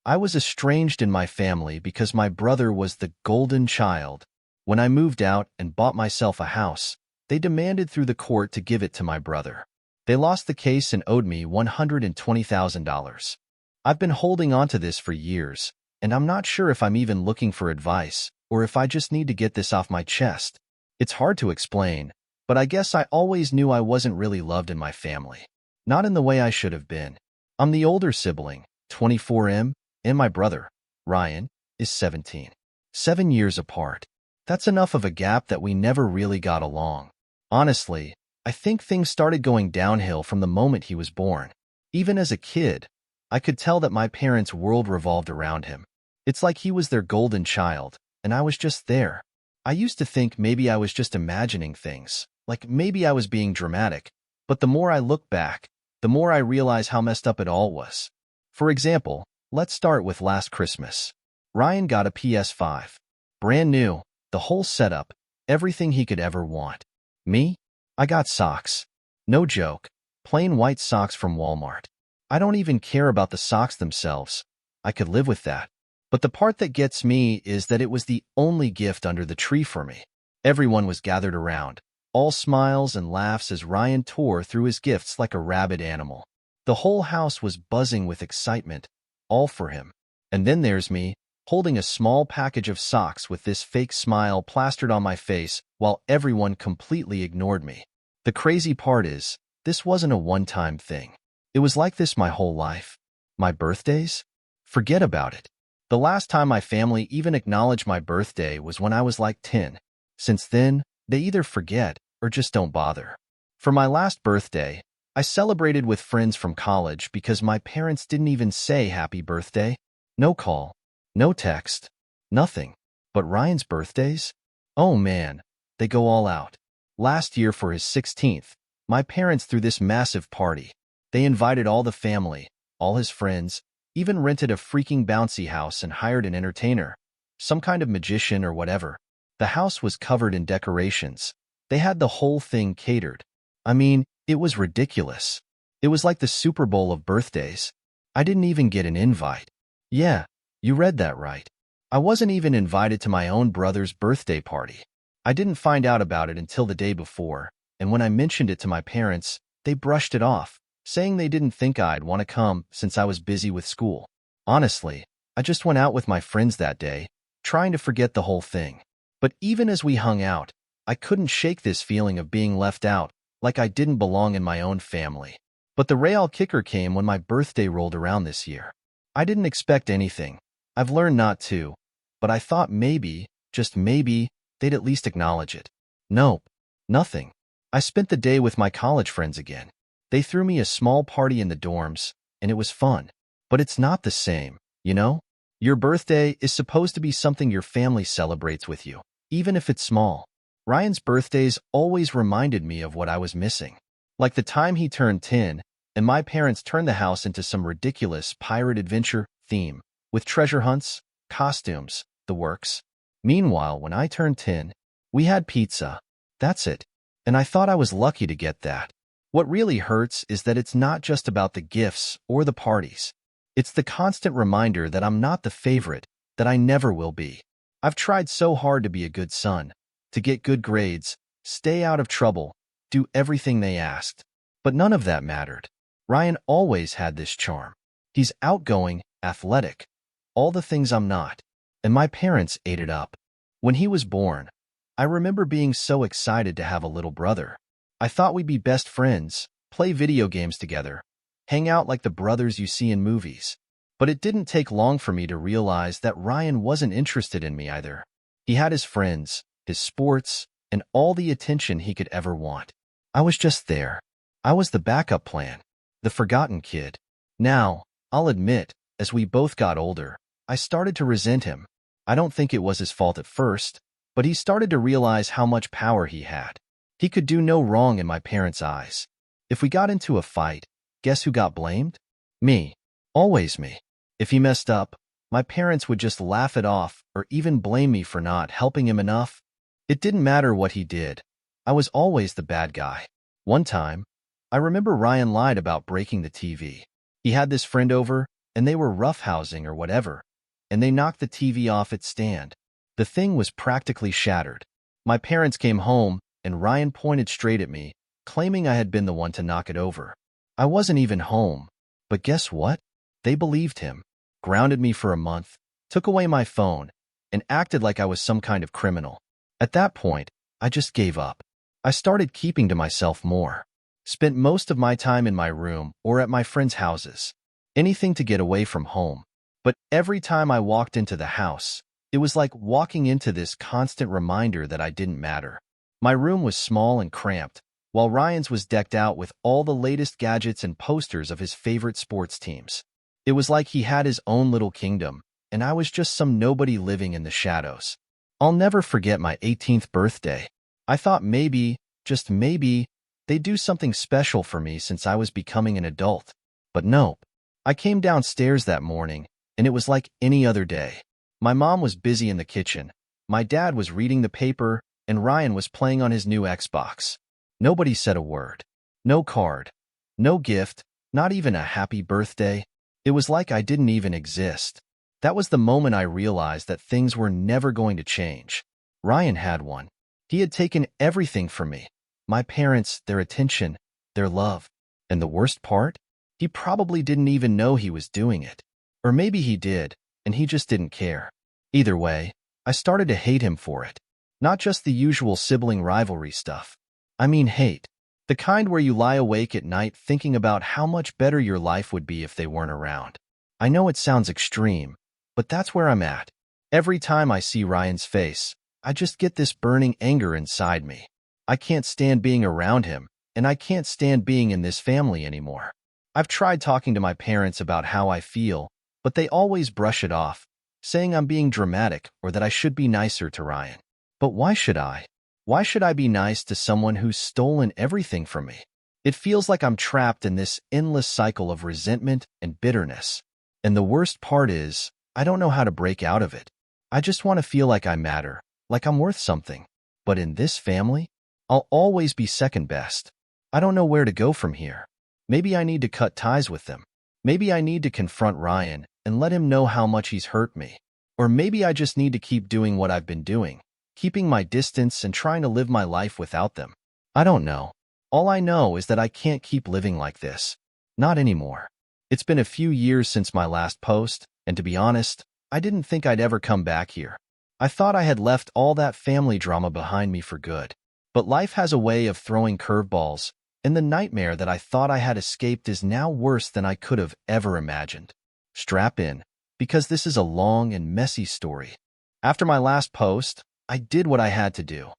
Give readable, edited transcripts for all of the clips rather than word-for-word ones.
I was estranged in my family because my brother was the golden child. When I moved out and bought myself a house, they demanded through the court to give it to my brother. They lost the case and owed me $120,000. I've been holding on to this for years, and I'm not sure if I'm even looking for advice or if I just need to get this off my chest. It's hard to explain, but I guess I always knew I wasn't really loved in my family. Not in the way I should have been. I'm the older sibling, 24M, and my brother, Ryan, is 17. 7 years apart. That's enough of a gap that we never really got along. Honestly, I think things started going downhill from the moment he was born. Even as a kid, I could tell that my parents' world revolved around him. It's like he was their golden child, and I was just there. I used to think maybe I was just imagining things, like maybe I was being dramatic, but the more I look back, the more I realize how messed up it all was. For example, let's start with last Christmas. Ryan got a PS5. Brand new, the whole setup, everything he could ever want. Me? I got socks. No joke, plain white socks from Walmart. I don't even care about the socks themselves. I could live with that. But the part that gets me is that it was the only gift under the tree for me. Everyone was gathered around, all smiles and laughs as Ryan tore through his gifts like a rabid animal. The whole house was buzzing with excitement, all for him. And then there's me, holding a small package of socks with this fake smile plastered on my face while everyone completely ignored me. The crazy part is, this wasn't a one-time thing. It was like this my whole life. My birthdays? Forget about it. The last time my family even acknowledged my birthday was when I was like 10. Since then, they either forget or just don't bother. For my last birthday, I celebrated with friends from college because my parents didn't even say happy birthday. No call, no text, nothing. But Ryan's birthdays? Oh man, they go all out. Last year for his 16th, my parents threw this massive party. They invited all the family, all his friends, even rented a freaking bouncy house and hired an entertainer, some kind of magician or whatever. The house was covered in decorations. They had the whole thing catered. I mean, it was ridiculous. It was like the Super Bowl of birthdays. I didn't even get an invite. Yeah, you read that right. I wasn't even invited to my own brother's birthday party. I didn't find out about it until the day before, and when I mentioned it to my parents, they brushed it off, saying they didn't think I'd want to come since I was busy with school. Honestly, I just went out with my friends that day, trying to forget the whole thing. But even as we hung out, I couldn't shake this feeling of being left out, like I didn't belong in my own family. But the real kicker came when my birthday rolled around this year. I didn't expect anything. I've learned not to, but I thought maybe, just maybe, they'd at least acknowledge it. Nope, nothing. I spent the day with my college friends again. They threw me a small party in the dorms, and it was fun. But it's not the same, you know? Your birthday is supposed to be something your family celebrates with you, even if it's small. Ryan's birthdays always reminded me of what I was missing. Like the time he turned 10, and my parents turned the house into some ridiculous pirate adventure theme, with treasure hunts, costumes, the works. Meanwhile, when I turned 10, we had pizza. That's it. And I thought I was lucky to get that. What really hurts is that it's not just about the gifts or the parties. It's the constant reminder that I'm not the favorite, that I never will be. I've tried so hard to be a good son, to get good grades, stay out of trouble, do everything they asked. But none of that mattered. Ryan always had this charm. He's outgoing, athletic, all the things I'm not. And my parents ate it up. When he was born, I remember being so excited to have a little brother. I thought we'd be best friends, play video games together, hang out like the brothers you see in movies. But it didn't take long for me to realize that Ryan wasn't interested in me either. He had his friends, his sports, and all the attention he could ever want. I was just there. I was the backup plan, the forgotten kid. Now, I'll admit, as we both got older, I started to resent him. I don't think it was his fault at first, but he started to realize how much power he had. He could do no wrong in my parents' eyes. If we got into a fight, guess who got blamed? Me. Always me. If he messed up, my parents would just laugh it off or even blame me for not helping him enough. It didn't matter what he did. I was always the bad guy. One time, I remember Ryan lied about breaking the TV. He had this friend over, and they were roughhousing or whatever, and they knocked the TV off its stand. The thing was practically shattered. My parents came home, and Ryan pointed straight at me, claiming I had been the one to knock it over. I wasn't even home. But guess what? They believed him, grounded me for a month, took away my phone, and acted like I was some kind of criminal. At that point, I just gave up. I started keeping to myself more. Spent most of my time in my room or at my friends' houses. Anything to get away from home. But every time I walked into the house, it was like walking into this constant reminder that I didn't matter. My room was small and cramped, while Ryan's was decked out with all the latest gadgets and posters of his favorite sports teams. It was like he had his own little kingdom, and I was just some nobody living in the shadows. I'll never forget my 18th birthday. I thought maybe, just maybe, they'd do something special for me since I was becoming an adult. But nope. I came downstairs that morning, and it was like any other day. My mom was busy in the kitchen, my dad was reading the paper, and Ryan was playing on his new Xbox. Nobody said a word. No card. No gift, not even a happy birthday. It was like I didn't even exist. That was the moment I realized that things were never going to change. Ryan had one. He had taken everything from me. My parents, their attention, their love. And the worst part? He probably didn't even know he was doing it. Or maybe he did, and he just didn't care. Either way, I started to hate him for it. Not just the usual sibling rivalry stuff. I mean hate. The kind where you lie awake at night thinking about how much better your life would be if they weren't around. I know it sounds extreme, but that's where I'm at. Every time I see Ryan's face, I just get this burning anger inside me. I can't stand being around him, and I can't stand being in this family anymore. I've tried talking to my parents about how I feel, but they always brush it off, saying I'm being dramatic or that I should be nicer to Ryan. But why should I? Why should I be nice to someone who's stolen everything from me? It feels like I'm trapped in this endless cycle of resentment and bitterness. And the worst part is, I don't know how to break out of it. I just want to feel like I matter, like I'm worth something. But in this family, I'll always be second best. I don't know where to go from here. Maybe I need to cut ties with them. Maybe I need to confront Ryan and let him know how much he's hurt me. Or maybe I just need to keep doing what I've been doing, keeping my distance and trying to live my life without them. I don't know. All I know is that I can't keep living like this. Not anymore. It's been a few years since my last post, and to be honest, I didn't think I'd ever come back here. I thought I had left all that family drama behind me for good. But life has a way of throwing curveballs, and the nightmare that I thought I had escaped is now worse than I could have ever imagined. Strap in, because this is a long and messy story. After my last post, I did what I had to do.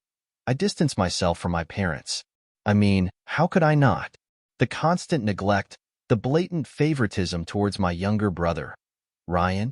I distanced myself from my parents. I mean, how could I not? The constant neglect, the blatant favoritism towards my younger brother, Ryan,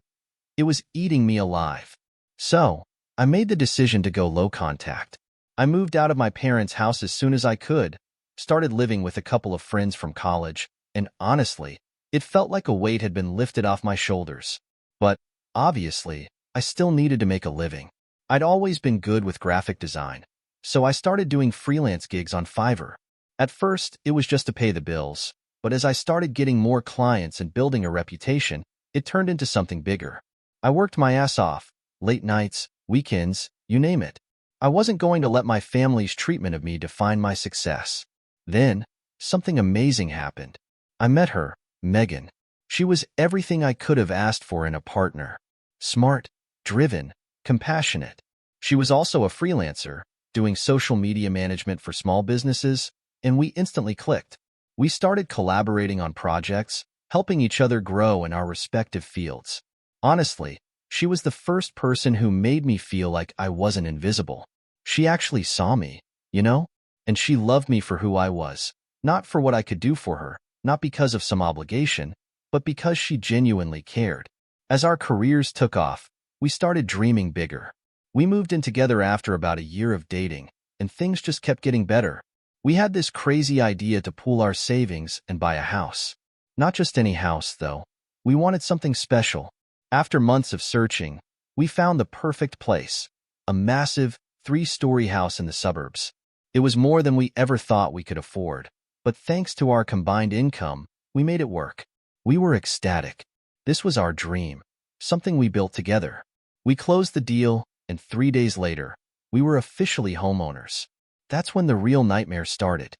it was eating me alive. So, I made the decision to go low contact. I moved out of my parents' house as soon as I could, started living with a couple of friends from college, and honestly, it felt like a weight had been lifted off my shoulders. But, obviously, I still needed to make a living. I'd always been good with graphic design, so I started doing freelance gigs on Fiverr. At first, it was just to pay the bills, but as I started getting more clients and building a reputation, it turned into something bigger. I worked my ass off, late nights, weekends, you name it. I wasn't going to let my family's treatment of me define my success. Then, something amazing happened. I met her, Megan. She was everything I could have asked for in a partner. Smart, driven, compassionate. She was also a freelancer, doing social media management for small businesses, and we instantly clicked. We started collaborating on projects, helping each other grow in our respective fields. Honestly, she was the first person who made me feel like I wasn't invisible. She actually saw me, you know? And she loved me for who I was, not for what I could do for her, not because of some obligation, but because she genuinely cared. As our careers took off, we started dreaming bigger. We moved in together after about a year of dating, and things just kept getting better. We had this crazy idea to pool our savings and buy a house. Not just any house, though. We wanted something special. After months of searching, we found the perfect place, a massive, 3-story house in the suburbs. It was more than we ever thought we could afford, but thanks to our combined income, we made it work. We were ecstatic. This was our dream, something we built together. We closed the deal, and 3 days later, we were officially homeowners. That's when the real nightmare started.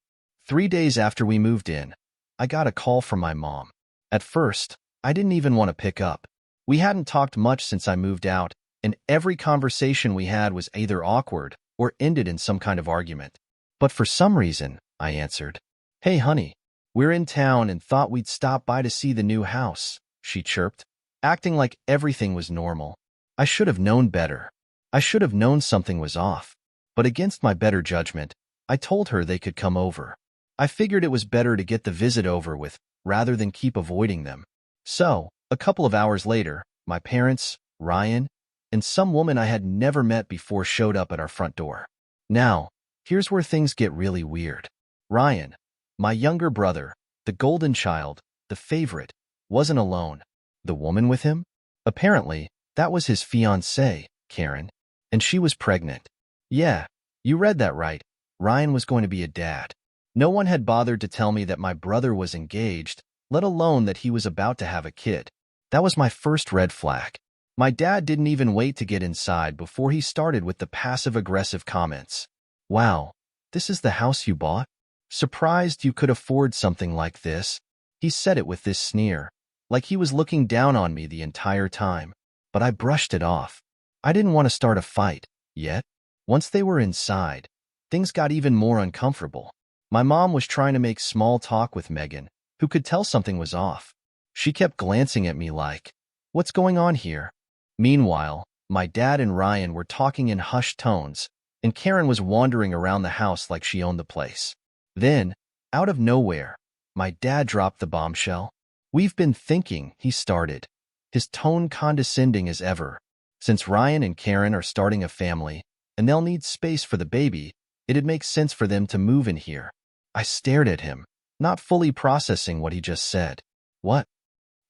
3 days after we moved in, I got a call from my mom. At first, I didn't even want to pick up. We hadn't talked much since I moved out, and every conversation we had was either awkward or ended in some kind of argument. But for some reason, I answered. "Hey, honey, we're in town and thought we'd stop by to see the new house," she chirped, acting like everything was normal. I should have known better. I should have known something was off. But against my better judgment, I told her they could come over. I figured it was better to get the visit over with rather than keep avoiding them. So, a couple of hours later, my parents, Ryan, and some woman I had never met before showed up at our front door. Now, here's where things get really weird. Ryan, my younger brother, the golden child, the favorite, wasn't alone. The woman with him? Apparently, that was his fiancée, Karen, and she was pregnant. Yeah, you read that right. Ryan was going to be a dad. No one had bothered to tell me that my brother was engaged, let alone that he was about to have a kid. That was my first red flag. My dad didn't even wait to get inside before he started with the passive-aggressive comments. "Wow, this is the house you bought? Surprised you could afford something like this." He said it with this sneer, like he was looking down on me the entire time. But I brushed it off. I didn't want to start a fight, yet. Once they were inside, things got even more uncomfortable. My mom was trying to make small talk with Megan, who could tell something was off. She kept glancing at me like, "What's going on here?" Meanwhile, my dad and Ryan were talking in hushed tones, and Karen was wandering around the house like she owned the place. Then, out of nowhere, my dad dropped the bombshell. "We've been thinking," he started, his tone condescending as ever. "Since Ryan and Karen are starting a family, and they'll need space for the baby, it'd make sense for them to move in here." I stared at him, not fully processing what he just said. "What?"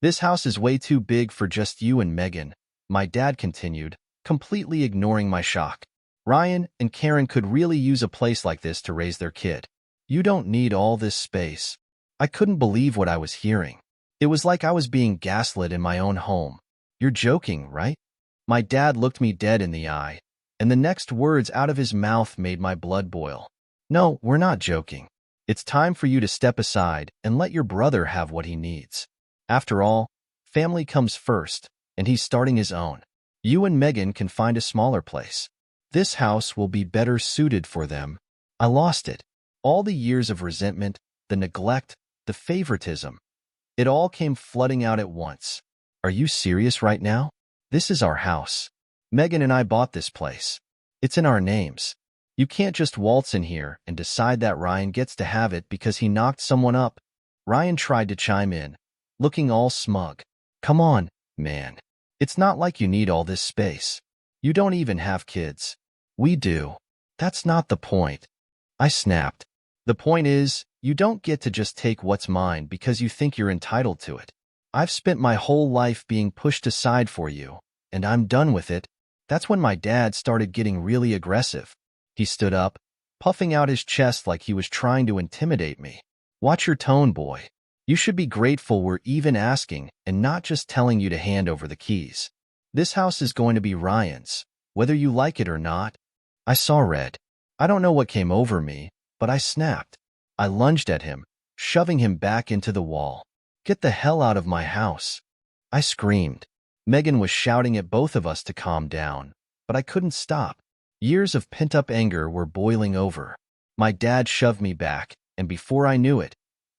"This house is way too big for just you and Megan," my dad continued, completely ignoring my shock. "Ryan and Karen could really use a place like this to raise their kid. You don't need all this space." I couldn't believe what I was hearing. It was like I was being gaslit in my own home. "You're joking, right?" My dad looked me dead in the eye, and the next words out of his mouth made my blood boil. "No, we're not joking. It's time for you to step aside and let your brother have what he needs. After all, family comes first, and he's starting his own. You and Megan can find a smaller place. This house will be better suited for them." I lost it. All the years of resentment, the neglect, the favoritism, it all came flooding out at once. "Are you serious right now? This is our house. Megan and I bought this place. It's in our names. You can't just waltz in here and decide that Ryan gets to have it because he knocked someone up." Ryan tried to chime in, looking all smug. "Come on, man. It's not like you need all this space. You don't even have kids." "We do. That's not the point," I snapped. "The point is, you don't get to just take what's mine because you think you're entitled to it. I've spent my whole life being pushed aside for you, and I'm done with it." That's when my dad started getting really aggressive. He stood up, puffing out his chest like he was trying to intimidate me. "Watch your tone, boy. You should be grateful we're even asking and not just telling you to hand over the keys. This house is going to be Ryan's, whether you like it or not." I saw red. I don't know what came over me, but I snapped. I lunged at him, shoving him back into the wall. "Get the hell out of my house," I screamed. Megan was shouting at both of us to calm down, but I couldn't stop. Years of pent-up anger were boiling over. My dad shoved me back, and before I knew it,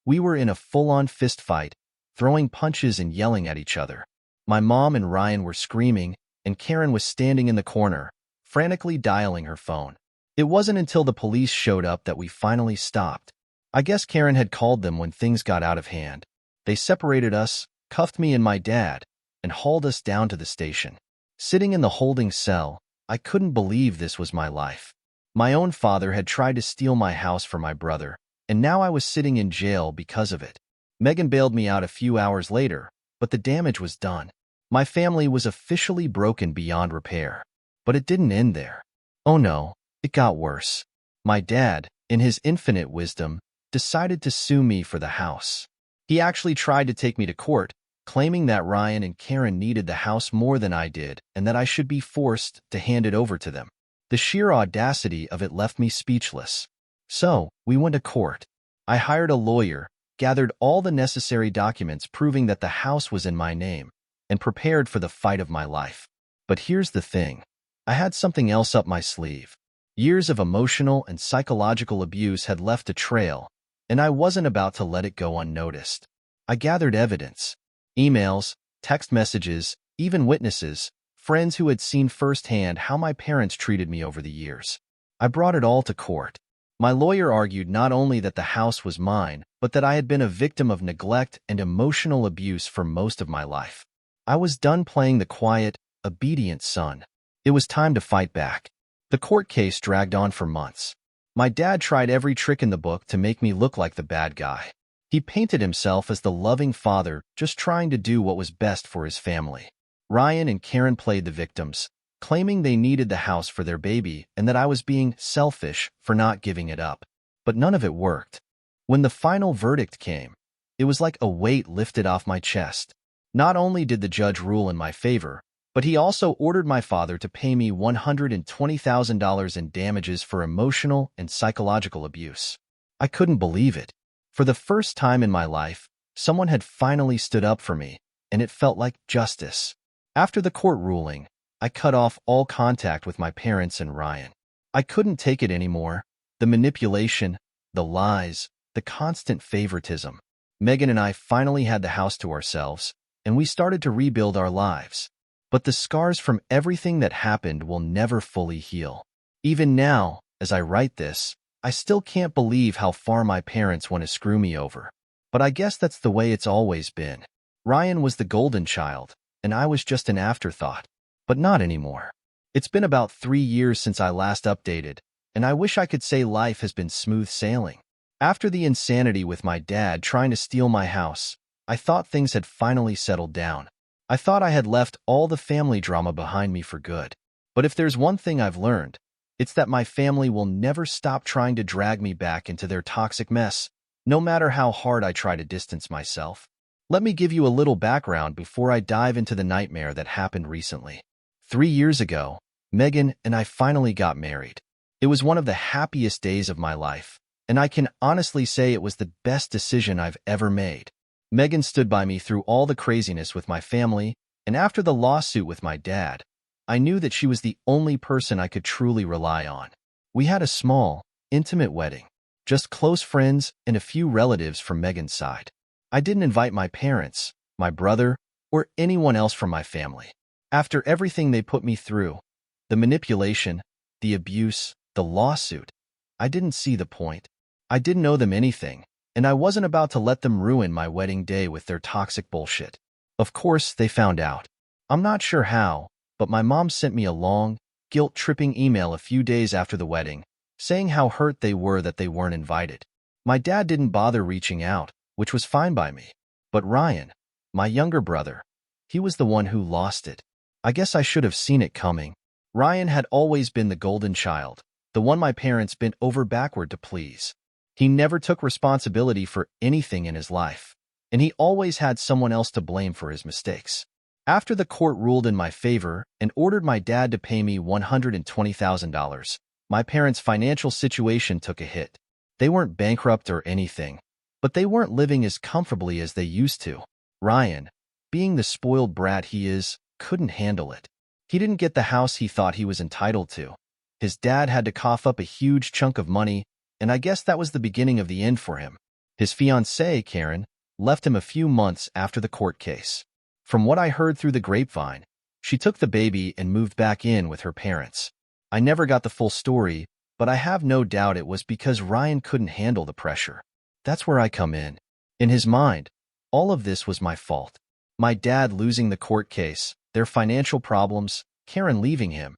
we were in a full-on fist fight, throwing punches and yelling at each other. My mom and Ryan were screaming, and Karen was standing in the corner, frantically dialing her phone. It wasn't until the police showed up that we finally stopped. I guess Karen had called them when things got out of hand. They separated us, cuffed me and my dad, and hauled us down to the station. Sitting in the holding cell, I couldn't believe this was my life. My own father had tried to steal my house for my brother, and now I was sitting in jail because of it. Megan bailed me out a few hours later, but the damage was done. My family was officially broken beyond repair. But it didn't end there. Oh no, it got worse. My dad, in his infinite wisdom, decided to sue me for the house. He actually tried to take me to court, claiming that Ryan and Karen needed the house more than I did and that I should be forced to hand it over to them. The sheer audacity of it left me speechless. So, we went to court. I hired a lawyer, gathered all the necessary documents proving that the house was in my name, and prepared for the fight of my life. But here's the thing. I had something else up my sleeve. Years of emotional and psychological abuse had left a trail, and I wasn't about to let it go unnoticed. I gathered evidence. Emails, text messages, even witnesses, friends who had seen firsthand how my parents treated me over the years. I brought it all to court. My lawyer argued not only that the house was mine, but that I had been a victim of neglect and emotional abuse for most of my life. I was done playing the quiet, obedient son. It was time to fight back. The court case dragged on for months. My dad tried every trick in the book to make me look like the bad guy. He painted himself as the loving father, just trying to do what was best for his family. Ryan and Karen played the victims, claiming they needed the house for their baby and that I was being selfish for not giving it up. But none of it worked. When the final verdict came, it was like a weight lifted off my chest. Not only did the judge rule in my favor, but he also ordered my father to pay me $120,000 in damages for emotional and psychological abuse. I couldn't believe it. For the first time in my life, someone had finally stood up for me, and it felt like justice. After the court ruling, I cut off all contact with my parents and Ryan. I couldn't take it anymore. The manipulation, the lies, the constant favoritism. Megan and I finally had the house to ourselves, and we started to rebuild our lives. But the scars from everything that happened will never fully heal. Even now, as I write this, I still can't believe how far my parents want to screw me over. But I guess that's the way it's always been. Ryan was the golden child, and I was just an afterthought. But not anymore. It's been about 3 years since I last updated, and I wish I could say life has been smooth sailing. After the insanity with my dad trying to steal my house, I thought things had finally settled down. I thought I had left all the family drama behind me for good. But if there's one thing I've learned, it's that my family will never stop trying to drag me back into their toxic mess, no matter how hard I try to distance myself. Let me give you a little background before I dive into the nightmare that happened recently. 3 years ago, Megan and I finally got married. It was one of the happiest days of my life, and I can honestly say it was the best decision I've ever made. Megan stood by me through all the craziness with my family, and after the lawsuit with my dad, I knew that she was the only person I could truly rely on. We had a small, intimate wedding, just close friends and a few relatives from Megan's side. I didn't invite my parents, my brother, or anyone else from my family. After everything they put me through, the manipulation, the abuse, the lawsuit, I didn't see the point. I didn't owe them anything, and I wasn't about to let them ruin my wedding day with their toxic bullshit. Of course, they found out. I'm not sure how, but my mom sent me a long, guilt-tripping email a few days after the wedding, saying how hurt they were that they weren't invited. My dad didn't bother reaching out, which was fine by me. But Ryan, my younger brother, he was the one who lost it. I guess I should have seen it coming. Ryan had always been the golden child, the one my parents bent over backward to please. He never took responsibility for anything in his life, and he always had someone else to blame for his mistakes. After the court ruled in my favor and ordered my dad to pay me $120,000, my parents' financial situation took a hit. They weren't bankrupt or anything, but they weren't living as comfortably as they used to. Ryan, being the spoiled brat he is, couldn't handle it. He didn't get the house he thought he was entitled to. His dad had to cough up a huge chunk of money, and I guess that was the beginning of the end for him. His fiancée, Karen, left him a few months after the court case. From what I heard through the grapevine, she took the baby and moved back in with her parents. I never got the full story, but I have no doubt it was because Ryan couldn't handle the pressure. That's where I come in. In his mind, all of this was my fault. My dad losing the court case, their financial problems, Karen leaving him.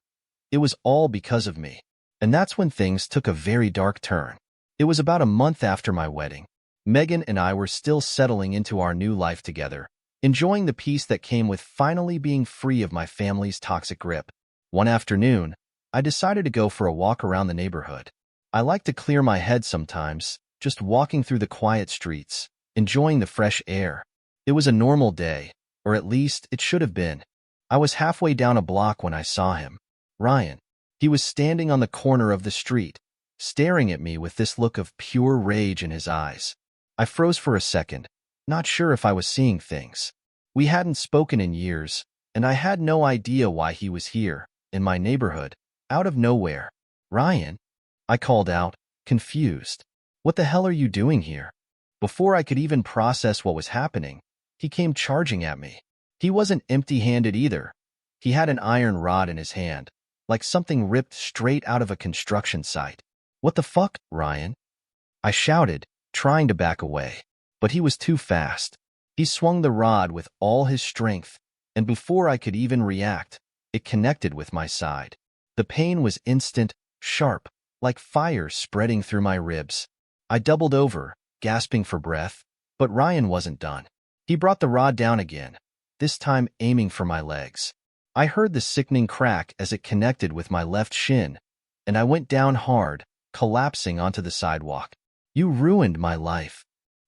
It was all because of me. And that's when things took a very dark turn. It was about a month after my wedding. Megan and I were still settling into our new life together, enjoying the peace that came with finally being free of my family's toxic grip. One afternoon, I decided to go for a walk around the neighborhood. I like to clear my head sometimes, just walking through the quiet streets, enjoying the fresh air. It was a normal day, Or at least, it should have been. I was halfway down a block when I saw him. Ryan. He was standing on the corner of the street, staring at me with this look of pure rage in his eyes. I froze for a second, not sure if I was seeing things. We hadn't spoken in years, and I had no idea why he was here, in my neighborhood, out of nowhere. Ryan? I called out, confused. What the hell are you doing here? Before I could even process what was happening, he came charging at me. He wasn't empty-handed either. He had an iron rod in his hand, like something ripped straight out of a construction site. What the fuck, Ryan? I shouted, trying to back away. But he was too fast. He swung the rod with all his strength, and before I could even react, it connected with my side. The pain was instant, sharp, like fire spreading through my ribs. I doubled over, gasping for breath, but Ryan wasn't done. He brought the rod down again, this time aiming for my legs. I heard the sickening crack as it connected with my left shin, and I went down hard, collapsing onto the sidewalk. You ruined my life.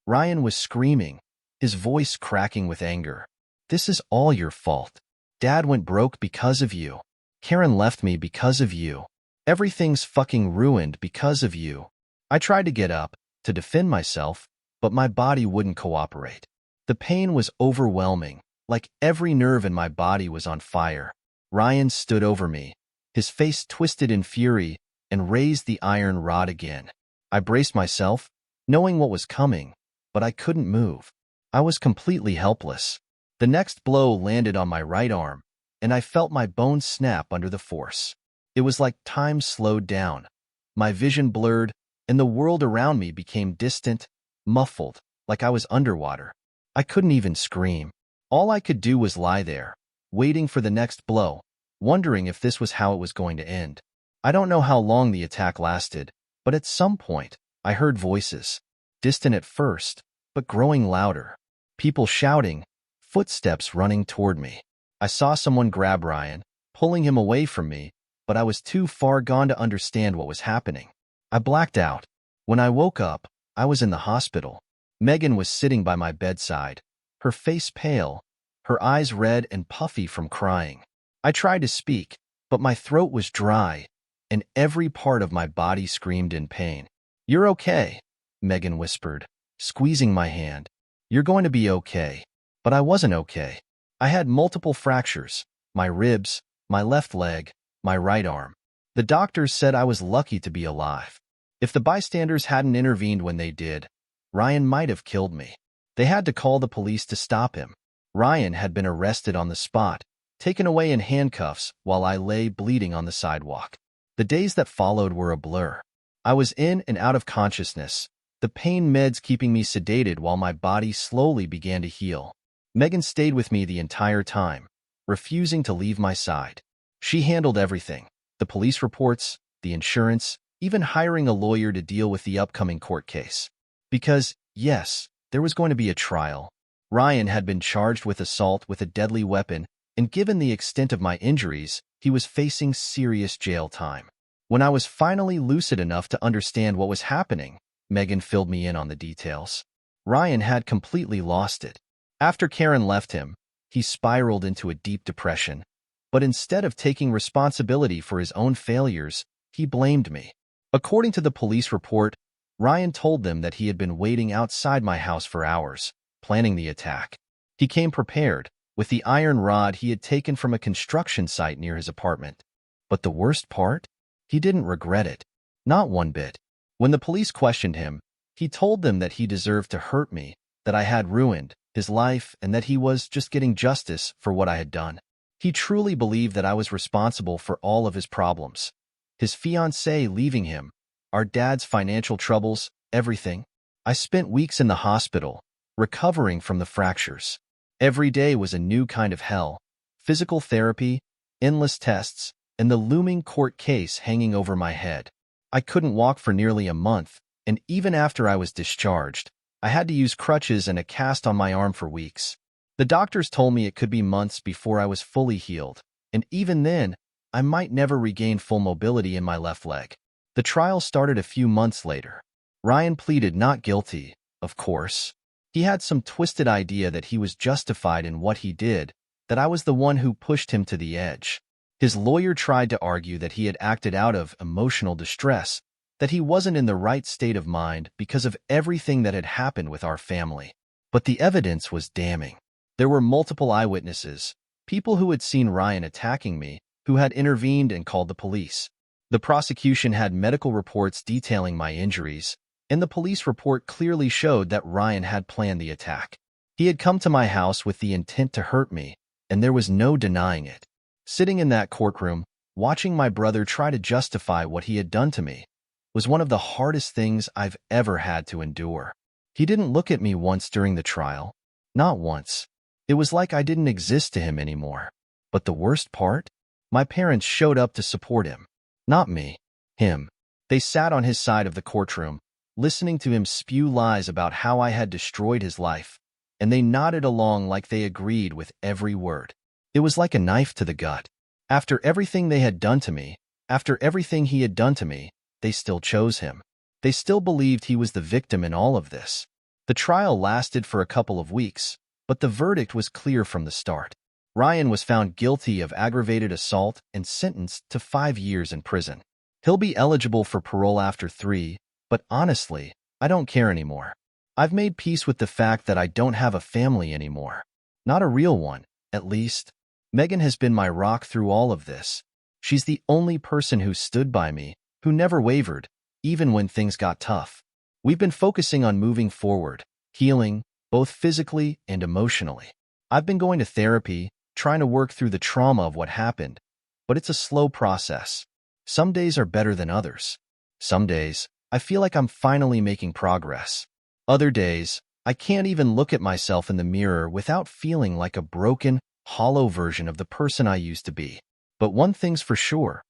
Ryan was screaming, his voice cracking with anger. This is all your fault. Dad went broke because of you. Karen left me because of you. Everything's fucking ruined because of you. I tried to get up, to defend myself, but my body wouldn't cooperate. The pain was overwhelming, like every nerve in my body was on fire. Ryan stood over me, his face twisted in fury, and raised the iron rod again. I braced myself, knowing what was coming, but I couldn't move. I was completely helpless. The next blow landed on my right arm, and I felt my bones snap under the force. It was like time slowed down. My vision blurred, and the world around me became distant, muffled, like I was underwater. I couldn't even scream. All I could do was lie there, waiting for the next blow, wondering if this was how it was going to end. I don't know how long the attack lasted, but at some point, I heard voices, distant at first, but growing louder. People shouting, footsteps running toward me. I saw someone grab Ryan, pulling him away from me, but I was too far gone to understand what was happening. I blacked out. When I woke up, I was in the hospital. Megan was sitting by my bedside, her face pale, her eyes red and puffy from crying. I tried to speak, but my throat was dry, and every part of my body screamed in pain. You're okay, Megan whispered, squeezing my hand. You're going to be okay. But I wasn't okay. I had multiple fractures, my ribs, my left leg, my right arm. The doctors said I was lucky to be alive. If the bystanders hadn't intervened when they did, Ryan might have killed me. They had to call the police to stop him. Ryan had been arrested on the spot, taken away in handcuffs while I lay bleeding on the sidewalk. The days that followed were a blur. I was in and out of consciousness, the pain meds keeping me sedated while my body slowly began to heal. Megan stayed with me the entire time, refusing to leave my side. She handled everything, the police reports, the insurance, even hiring a lawyer to deal with the upcoming court case. Because, yes, there was going to be a trial. Ryan had been charged with assault with a deadly weapon, and given the extent of my injuries, he was facing serious jail time. When I was finally lucid enough to understand what was happening, Megan filled me in on the details. Ryan had completely lost it. After Karen left him, he spiraled into a deep depression. But instead of taking responsibility for his own failures, he blamed me. According to the police report, Ryan told them that he had been waiting outside my house for hours, planning the attack. He came prepared, with the iron rod he had taken from a construction site near his apartment. But the worst part? He didn't regret it. Not one bit. When the police questioned him, he told them that he deserved to hurt me, that I had ruined his life, and that he was just getting justice for what I had done. He truly believed that I was responsible for all of his problems. His fiancée leaving him, our dad's financial troubles, everything. I spent weeks in the hospital, recovering from the fractures. Every day was a new kind of hell. Physical therapy, endless tests, and the looming court case hanging over my head. I couldn't walk for nearly a month, and even after I was discharged, I had to use crutches and a cast on my arm for weeks. The doctors told me it could be months before I was fully healed, and even then, I might never regain full mobility in my left leg. The trial started a few months later. Ryan pleaded not guilty, of course. He had some twisted idea that he was justified in what he did, that I was the one who pushed him to the edge. His lawyer tried to argue that he had acted out of emotional distress, that he wasn't in the right state of mind because of everything that had happened with our family. But the evidence was damning. There were multiple eyewitnesses, people who had seen Ryan attacking me, who had intervened and called the police. The prosecution had medical reports detailing my injuries, and the police report clearly showed that Ryan had planned the attack. He had come to my house with the intent to hurt me, and there was no denying it. Sitting in that courtroom, watching my brother try to justify what he had done to me, was one of the hardest things I've ever had to endure. He didn't look at me once during the trial. Not once. It was like I didn't exist to him anymore. But the worst part? My parents showed up to support him. Not me. Him. They sat on his side of the courtroom, listening to him spew lies about how I had destroyed his life, and they nodded along like they agreed with every word. It was like a knife to the gut. After everything they had done to me, after everything he had done to me, they still chose him. They still believed he was the victim in all of this. The trial lasted for a couple of weeks, but the verdict was clear from the start. Ryan was found guilty of aggravated assault and sentenced to 5 years in prison. He'll be eligible for parole after 3, but honestly, I don't care anymore. I've made peace with the fact that I don't have a family anymore. Not a real one, at least. Megan has been my rock through all of this. She's the only person who stood by me, who never wavered, even when things got tough. We've been focusing on moving forward, healing, both physically and emotionally. I've been going to therapy, trying to work through the trauma of what happened, but it's a slow process. Some days are better than others. Some days, I feel like I'm finally making progress. Other days, I can't even look at myself in the mirror without feeling like a broken, hollow version of the person I used to be. But one thing's for sure,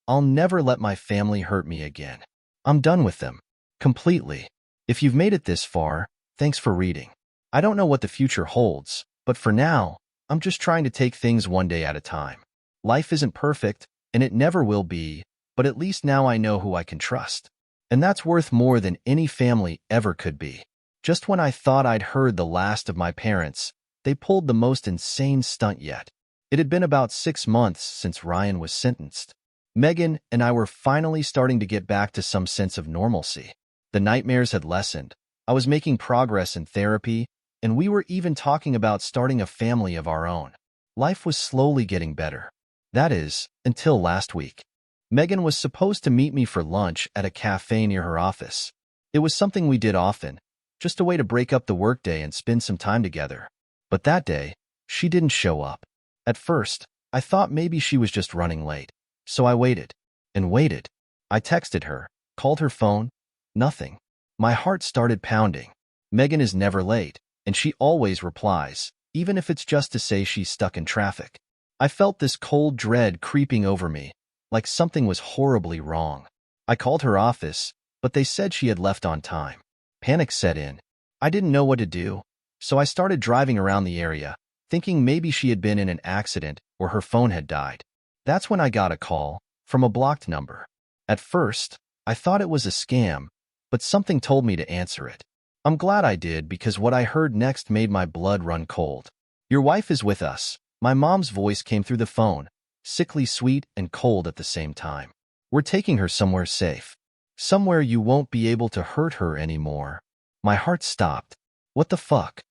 I'll never let my family hurt me again. I'm done with them. Completely. If you've made it this far, thanks for reading. I don't know what the future holds, but for now, I'm just trying to take things one day at a time. Life isn't perfect, and it never will be, but at least now I know who I can trust. And that's worth more than any family ever could be. Just when I thought I'd heard the last of my parents, they pulled the most insane stunt yet. It had been about 6 months since Ryan was sentenced. Megan and I were finally starting to get back to some sense of normalcy. The nightmares had lessened. I was making progress in therapy, and we were even talking about starting a family of our own. Life was slowly getting better. That is, until last week. Megan was supposed to meet me for lunch at a cafe near her office. It was something we did often, just a way to break up the workday and spend some time together. But that day, she didn't show up. At first, I thought maybe she was just running late. So I waited and waited. I texted her, called her phone, nothing. My heart started pounding. Megan is never late, and she always replies, even if it's just to say she's stuck in traffic. I felt this cold dread creeping over me, like something was horribly wrong. I called her office, but they said she had left on time. Panic set in. I didn't know what to do, so I started driving around the area, thinking maybe she had been in an accident or her phone had died. That's when I got a call from a blocked number. At first, I thought it was a scam, but something told me to answer it. I'm glad I did because what I heard next made my blood run cold. "Your wife is with us." My mom's voice came through the phone, sickly sweet and cold at the same time. "We're taking her somewhere safe. Somewhere you won't be able to hurt her anymore." My heart stopped. What the fuck?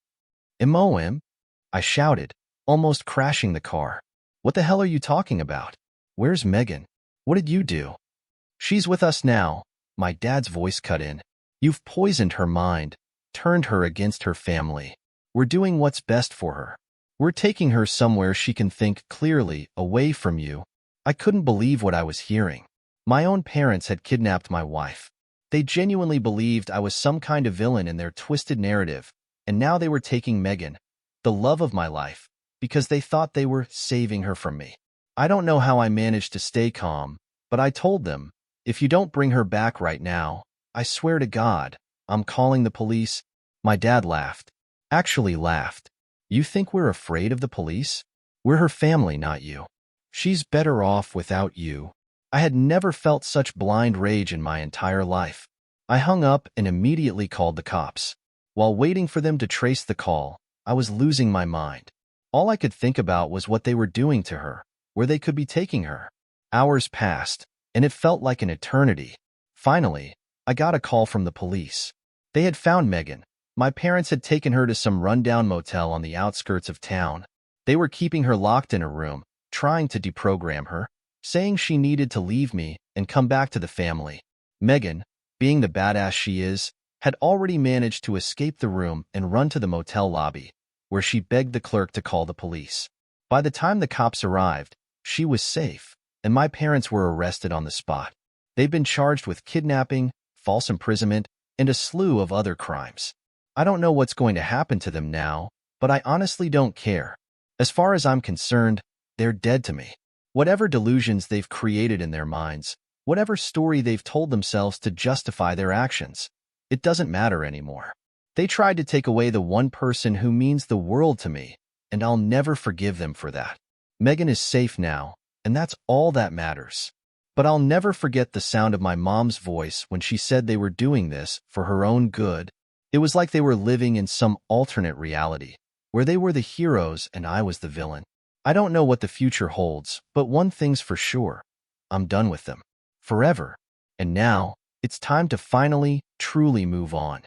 MOM? I shouted, almost crashing the car. What the hell are you talking about? Where's Megan? What did you do? "She's with us now," my dad's voice cut in. "You've poisoned her mind, turned her against her family. We're doing what's best for her. We're taking her somewhere she can think clearly, away from you." I couldn't believe what I was hearing. My own parents had kidnapped my wife. They genuinely believed I was some kind of villain in their twisted narrative, and now they were taking Megan, the love of my life, because they thought they were saving her from me. I don't know how I managed to stay calm, but I told them, "If you don't bring her back right now, I swear to God, I'm calling the police." My dad laughed. Actually laughed. "You think we're afraid of the police? We're her family, not you. She's better off without you." I had never felt such blind rage in my entire life. I hung up and immediately called the cops. While waiting for them to trace the call, I was losing my mind. All I could think about was what they were doing to her, where they could be taking her. Hours passed, and it felt like an eternity. Finally, I got a call from the police. They had found Megan. My parents had taken her to some rundown motel on the outskirts of town. They were keeping her locked in a room, trying to deprogram her, saying she needed to leave me and come back to the family. Megan, being the badass she is, had already managed to escape the room and run to the motel lobby, where she begged the clerk to call the police. By the time the cops arrived, she was safe, and my parents were arrested on the spot. They've been charged with kidnapping, false imprisonment, and a slew of other crimes. I don't know what's going to happen to them now, but I honestly don't care. As far as I'm concerned, they're dead to me. Whatever delusions they've created in their minds, whatever story they've told themselves to justify their actions, it doesn't matter anymore. They tried to take away the one person who means the world to me, and I'll never forgive them for that. Megan is safe now, and that's all that matters. But I'll never forget the sound of my mom's voice when she said they were doing this for her own good. It was like they were living in some alternate reality, where they were the heroes and I was the villain. I don't know what the future holds, but one thing's for sure. I'm done with them. Forever. And now, it's time to finally, truly move on.